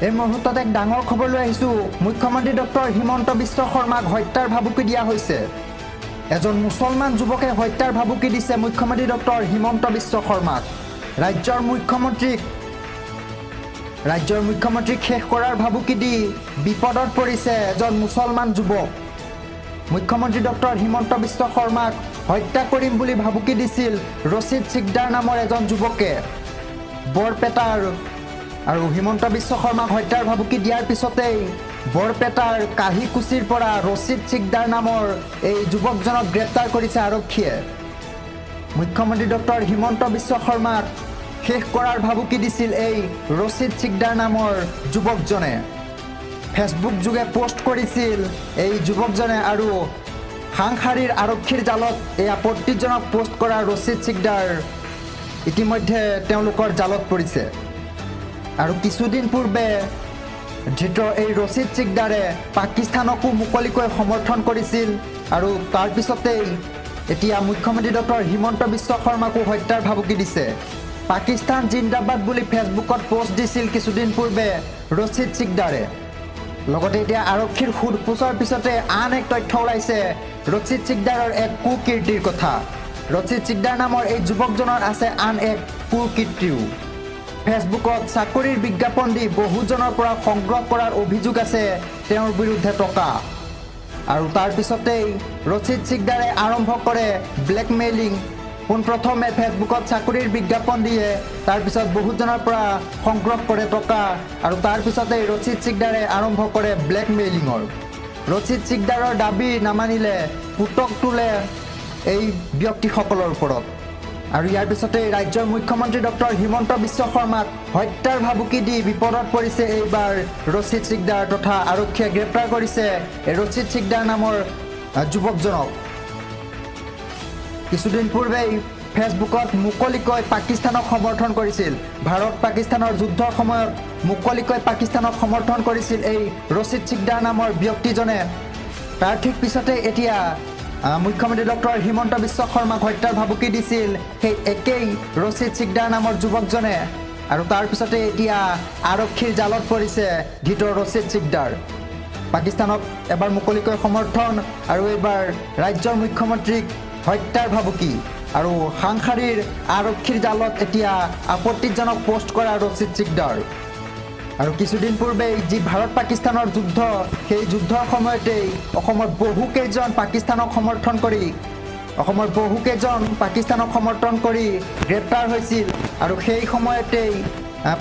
এই মুহূৰ্তত এক ডাঙৰ খবৰ লৈ আহিছোঁ। মুখ্যমন্ত্ৰী ডক্টৰ হিমন্ত বিশ্ব শৰ্মাক হত্যাৰ ভাবুকি দিয়া হৈছে। এজন মুছলমান যুৱকে হত্যাৰ ভাবুকি দিছে মুখ্যমন্ত্ৰী ডক্টৰ হিমন্ত বিশ্ব শৰ্মাক। ৰাজ্যৰ মুখ্যমন্ত্ৰীক শেষ কৰাৰ ভাবুকি দি বিপদত পৰিছে এজন মুছলমান যুৱক। মুখ্যমন্ত্ৰী ডক্টৰ হিমন্ত বিশ্ব শৰ্মাক হত্যা কৰিম বুলি ভাবুকি দিছিল ৰচিদ চিকদাৰ নামৰ এজন যুৱকে। বৰপেটাৰ আৰু হিমন্ত বিশ্ব শৰ্মাক হত্যাৰ ভাবুকি দিয়াৰ পিছতেই বৰপেটাৰ কাহিকুছিৰ পৰা ৰচিদ চিকদাৰ নামৰ এই যুৱকজনক গ্ৰেপ্তাৰ কৰিছে আৰক্ষীয়ে। মুখ্যমন্ত্ৰী ডক্টৰ হিমন্ত বিশ্ব শৰ্মাক শেষ কৰাৰ ভাবুকি দিছিল এই ৰচিদ চিকদাৰ নামৰ যুৱকজনে। ফেচবুক যোগে পোষ্ট কৰিছিল এই যুৱকজনে আৰু সাংসাৰীৰ আৰক্ষীৰ জালত এই আপত্তিজনক পোষ্ট কৰা ৰচিদ চিকদাৰ ইতিমধ্যে তেওঁলোকৰ জালত পৰিছে। আৰু কিছুদিন পূৰ্বে ধৃত এই ৰচিদ চিকদাৰে পাকিস্তানকো মুকলিকৈ সমৰ্থন কৰিছিল আৰু তাৰপিছতেই এতিয়া মুখ্যমন্ত্ৰী ডক্টৰ হিমন্ত বিশ্ব শৰ্মাকো হত্যাৰ ভাবুকি দিছে। পাকিস্তান জিন্দাবাদ বুলি ফেচবুকত পোষ্ট দিছিল কিছুদিন পূৰ্বে ৰচিদ চিকদাৰে। লগতে এতিয়া আৰক্ষীৰ সোধপোছৰ পিছতে আন এক তথ্য ওলাইছে ৰচিদ চিকদাৰৰ এক কুকীৰ্তিৰ কথা। ৰচিদ চিকদাৰ নামৰ এই যুৱকজনৰ আছে আন এক কুকীৰ্তিও। ফেচবুকত চাকৰিৰ বিজ্ঞাপন দি বহুজনৰ পৰা সংগ্ৰহ কৰাৰ অভিযোগ আছে তেওঁৰ বিৰুদ্ধে টকা। আৰু তাৰপিছতেই ৰচিদ চিকদাৰে আৰম্ভ কৰে ব্লেকমেইলিং। পোনপ্ৰথমে ফেচবুকত চাকৰিৰ বিজ্ঞাপন দিয়ে, তাৰপিছত বহুজনৰ পৰা সংগ্ৰহ কৰে টকা আৰু তাৰপিছতেই ৰচিদ চিকদাৰে আৰম্ভ কৰে ব্লেকমেইলিঙৰ। ৰচিদ চিকদাৰৰ দাবী নামানিলে পুতক তোলে এই ব্যক্তিসকলৰ ওপৰত। আৰু ইয়াৰ পিছতেই ৰাজ্যৰ মুখ্যমন্ত্ৰী ডক্টৰ হিমন্ত বিশ্ব শৰ্মাক হত্যাৰ ভাবুকি দি বিপদত পৰিছে এইবাৰ ৰচিদ চিকদাৰ তথা আৰক্ষীয়ে গ্ৰেপ্তাৰ কৰিছে এই ৰচিদ চিকদাৰ নামৰ যুৱকজনক। কিছুদিন পূৰ্বেই ফেচবুকত মুকলিকৈ পাকিস্তানক সমৰ্থন কৰিছিল। ভাৰত পাকিস্তানৰ যুদ্ধৰ সময়ত মুকলিকৈ পাকিস্তানক সমৰ্থন কৰিছিল এই ৰচিদ চিকদাৰ নামৰ ব্যক্তিজনে। তাৰ ঠিক পিছতে এতিয়া মুখ্যমন্ত্ৰী ডক্টৰ হিমন্ত বিশ্ব শৰ্মাক হত্যাৰ ভাবুকি দিছিল সেই একেই ৰচিদ চিকদাৰ নামৰ যুৱকজনে। আৰু তাৰপিছতে এতিয়া আৰক্ষীৰ জালত পৰিছে ধৃত ৰচিদ চিকদাৰ। পাকিস্তানক এবাৰ মুকলিকৈ সমৰ্থন আৰু এইবাৰ ৰাজ্যৰ মুখ্যমন্ত্ৰীক হত্যাৰ ভাবুকি আৰু সাংসাৰীৰ আৰক্ষীৰ জালত এতিয়া আপত্তিজনক পোষ্ট কৰা ৰচিদ চিকদাৰ। আৰু কিছুদিন পূৰ্বেই যি ভাৰত পাকিস্তানৰ যুদ্ধ, সেই যুদ্ধৰ সময়তেই অসমৰ বহুকেইজন পাকিস্তানক সমৰ্থন কৰি গ্ৰেপ্তাৰ হৈছিল আৰু সেই সময়তেই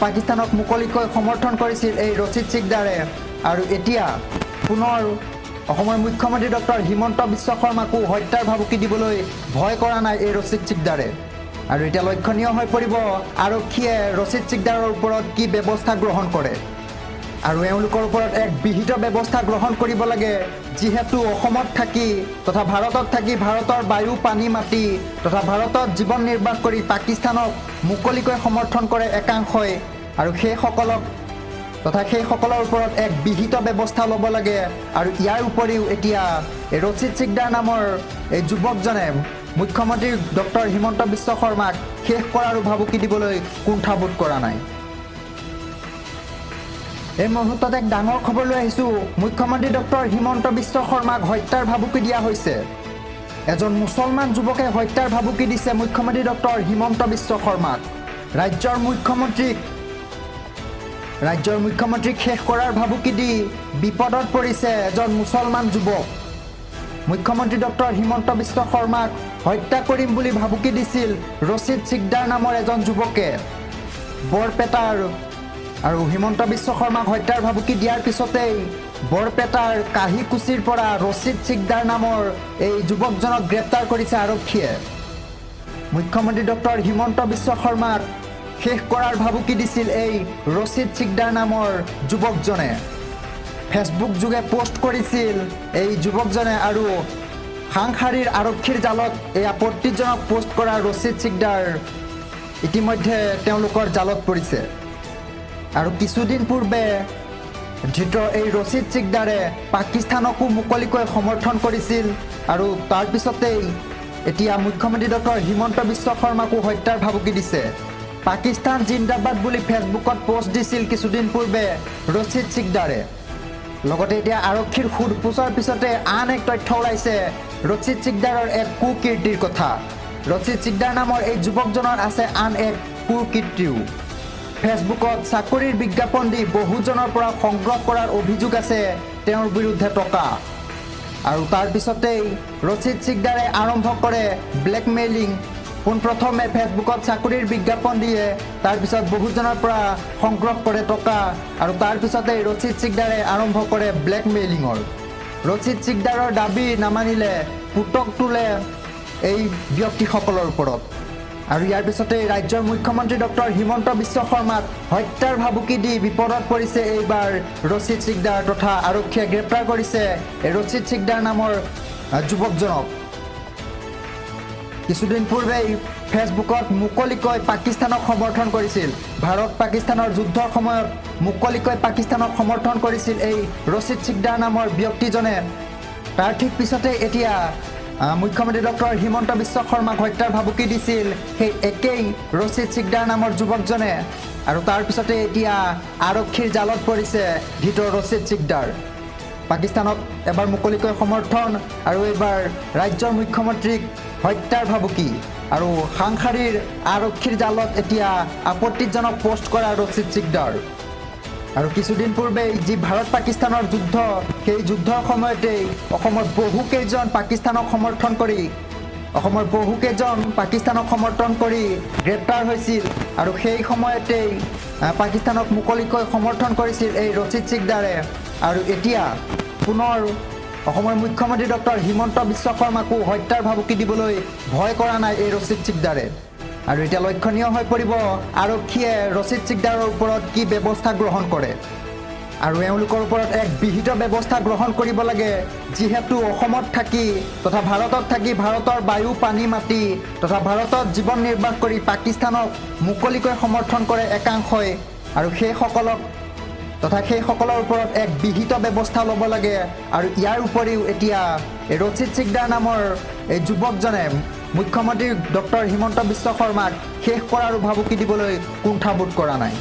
পাকিস্তানক মুকলিকৈ সমৰ্থন কৰিছিল এই ৰচিদ চিকদাৰে। আৰু এতিয়া পুনৰ অসমৰ মুখ্যমন্ত্ৰী ডক্টৰ হিমন্ত বিশ্ব শৰ্মাকো হত্যাৰ ভাবুকি দিবলৈ ভয় কৰা নাই এই ৰচিদ চিকদাৰে। আৰু এতিয়া লক্ষণীয় হৈ পৰিব আৰক্ষীয়ে ৰচিদ চিকদাৰৰ ওপৰত কি ব্যৱস্থা গ্ৰহণ কৰে। আৰু এওঁলোকৰ ওপৰত এক বিহিত ব্যৱস্থা গ্ৰহণ কৰিব লাগে, যিহেতু অসমত থাকি তথা ভাৰতত থাকি ভাৰতৰ বায়ু পানী মাটি তথা ভাৰতত জীৱন নিৰ্বাহ কৰি পাকিস্তানক মুকলিকৈ সমৰ্থন কৰে একাংশই। আৰু সেইসকলৰ ওপৰত এক বিহিত ব্যৱস্থা ল'ব লাগে। আৰু ইয়াৰ উপৰিও এতিয়া এই ৰচিদ চিকদাৰ নামৰ এই যুৱকজনে মুখ্যমন্ত্ৰী ডক্টৰ হিমন্ত বিশ্ব শৰ্মাক শেষ কৰাৰো ভাবুকি দিবলৈ কুণ্ঠাবোধ কৰা নাই। এই মুহূৰ্তত এক ডাঙৰ খবৰ লৈ আহিছোঁ। মুখ্যমন্ত্ৰী ডক্টৰ হিমন্ত বিশ্ব শৰ্মাক হত্যাৰ ভাবুকি দিয়া হৈছে। এজন মুছলমান যুৱকে হত্যাৰ ভাবুকি দিছে মুখ্যমন্ত্ৰী ডক্টৰ হিমন্ত বিশ্ব শৰ্মাক। ৰাজ্যৰ মুখ্যমন্ত্ৰীক শেষ কৰাৰ ভাবুকি দি বিপদত পৰিছে এজন মুছলমান যুৱক। মুখ্যমন্ত্ৰী ডক্টৰ হিমন্ত বিশ্ব শৰ্মাক হত্যা কৰিম বুলি ভাবুকি দিছিল ৰচিদ চিকদাৰ নামৰ এজন যুৱকে। বৰপেটাৰ আৰু হিমন্ত বিশ্ব শৰ্মাক হত্যাৰ ভাবুকি দিয়াৰ পিছতেই বৰপেটাৰ কাহিকুছিৰ পৰা ৰচিদ চিকদাৰ নামৰ এই যুৱকজনক গ্ৰেপ্তাৰ কৰিছে আৰক্ষীয়ে। মুখ্যমন্ত্ৰী ডক্টৰ হিমন্ত বিশ্ব শৰ্মাক শেষ কৰাৰ ভাবুকি দিছিল এই ৰচিদ চিকদাৰ নামৰ যুৱকজনে। ফেচবুক যোগে পোষ্ট কৰিছিল এই যুৱকজনে আৰু সাংসাৰীৰ আৰক্ষীৰ জালত এই আপত্তিজনক পোষ্ট কৰা ৰচিদ চিকদাৰ ইতিমধ্যে তেওঁলোকৰ জালত পৰিছে। আৰু কিছুদিন পূৰ্বে ধৃত এই ৰচিদ চিকদাৰে পাকিস্তানকো মুকলিকৈ সমৰ্থন কৰিছিল আৰু তাৰপিছতেই এতিয়া মুখ্যমন্ত্ৰী ডক্টৰ হিমন্ত বিশ্ব শৰ্মাকো হত্যাৰ ভাবুকি দিছে। পাকিস্তান জিন্দাবাদ বুলি ফেচবুকত পোষ্ট দিছিল কিছুদিন পূৰ্বে ৰচিদ চিকদাৰে। লগতে এতিয়া আৰক্ষীৰ সোধপোছৰ পিছতে আন এক তথ্য ওলাইছে ৰচিদ চিকদাৰৰ এক কুকীৰ্তিৰ কথা। ৰচিদ চিকদাৰ নামৰ এই যুৱকজনৰ আছে আন এক কুকীৰ্তিও। ফেচবুকত চাকৰিৰ বিজ্ঞাপন দি বহুজনৰ পৰা সংগ্ৰহ কৰাৰ অভিযোগ আছে তেওঁৰ বিৰুদ্ধে টকা। আৰু তাৰ পিছতেই ৰচিদ চিকদাৰে আৰম্ভ কৰে ব্লেকমেইলিং। পোনপ্ৰথমে ফেচবুকত চাকৰিৰ বিজ্ঞাপন দিয়ে, তাৰপিছত বহুজনৰ পৰা সংগ্ৰহ কৰে টকা, আৰু তাৰ পিছতেই ৰচিদ চিকদাৰে আৰম্ভ কৰে ব্লেকমেইলিঙৰ। ৰচিদ চিকদাৰৰ দাবী নামানিলে পুতক তোলে এই ব্যক্তিসকলৰ ওপৰত। আৰু ইয়াৰ পিছতেই ৰাজ্যৰ মুখ্যমন্ত্ৰী ডক্টৰ হিমন্ত বিশ্ব শৰ্মাক হত্যাৰ ভাবুকি দি বিপদত পৰিছে এইবাৰ ৰচিদ চিকদাৰ তথা আৰক্ষীয়ে গ্ৰেপ্তাৰ কৰিছে এই ৰচিদ চিকদাৰ নামৰ যুৱকজনক। কিছুদিন পূৰ্বেই ফেচবুকত মুকলিকৈ পাকিস্তানক সমৰ্থন কৰিছিল। ভাৰত পাকিস্তানৰ যুদ্ধৰ সময়ত মুকলিকৈ পাকিস্তানক সমৰ্থন কৰিছিল এই ৰচিদ চিকদাৰ নামৰ ব্যক্তিজনে। তাৰ ঠিক পিছতে এতিয়া মুখ্যমন্ত্ৰী ডক্টৰ হিমন্ত বিশ্ব শৰ্মাক হত্যাৰ ভাবুকি দিছিল সেই একেই ৰচিদ চিকদাৰ নামৰ যুৱকজনে। আৰু তাৰ পিছতে এতিয়া আৰক্ষীৰ জালত পৰিছে ধৃত ৰচিদ চিকদাৰ। পাকিস্তানক এবাৰ মুকলিকৈ সমৰ্থন আৰু এইবাৰ ৰাজ্যৰ মুখ্যমন্ত্ৰীক হত্যাৰ ভাবুকি, আৰু সাংসাৰীৰ আৰক্ষীৰ জালত এতিয়া আপত্তিজনক পোষ্ট কৰা ৰচিদ চিকদাৰ। আৰু কিছুদিন পূৰ্বেই যি ভাৰত পাকিস্তানৰ যুদ্ধ, সেই যুদ্ধৰ সময়তেই অসমৰ বহুকেইজন পাকিস্তানক সমৰ্থন কৰি গ্ৰেপ্তাৰ হৈছিল। আৰু সেই সময়তেই পাকিস্তানক মুকলিকৈ সমৰ্থন কৰিছিল এই ৰচিদ চিকদাৰে। আৰু এতিয়া পুনৰ অসমৰ মুখ্যমন্ত্ৰী ডক্টৰ হিমন্ত বিশ্ব শৰ্মাকো হত্যাৰ ভাবুকি দিবলৈ ভয় কৰা নাই এই ৰচিদ চিকদাৰে। আৰু এতিয়া লক্ষণীয় হৈ পৰিব আৰক্ষীয়ে ৰচিদ চিকদাৰৰ ওপৰত কি ব্যৱস্থা গ্ৰহণ কৰে। আৰু এওঁলোকৰ ওপৰত এক বিহিত ব্যৱস্থা গ্ৰহণ কৰিব লাগে, যিহেতু অসমত থাকি তথা ভাৰতত থাকি ভাৰতৰ বায়ু পানী মাটি তথা ভাৰতত জীৱন নিৰ্বাহ কৰি পাকিস্তানক মুকলিকৈ সমৰ্থন কৰে একাংশই। আৰু সেইসকলৰ ওপৰত এক বিহিত ব্যৱস্থা ল'ব লাগে। আৰু ইয়াৰ উপৰিও এতিয়া এই ৰচিদ চিকদাৰ নামৰ এই যুৱকজনে মুখ্যমন্ত্ৰী ডক্টৰ হিমন্ত বিশ্ব শৰ্মাক শেষ কৰাৰো ভাবুকি দিবলৈ কুণ্ঠাবোধ কৰা নাই।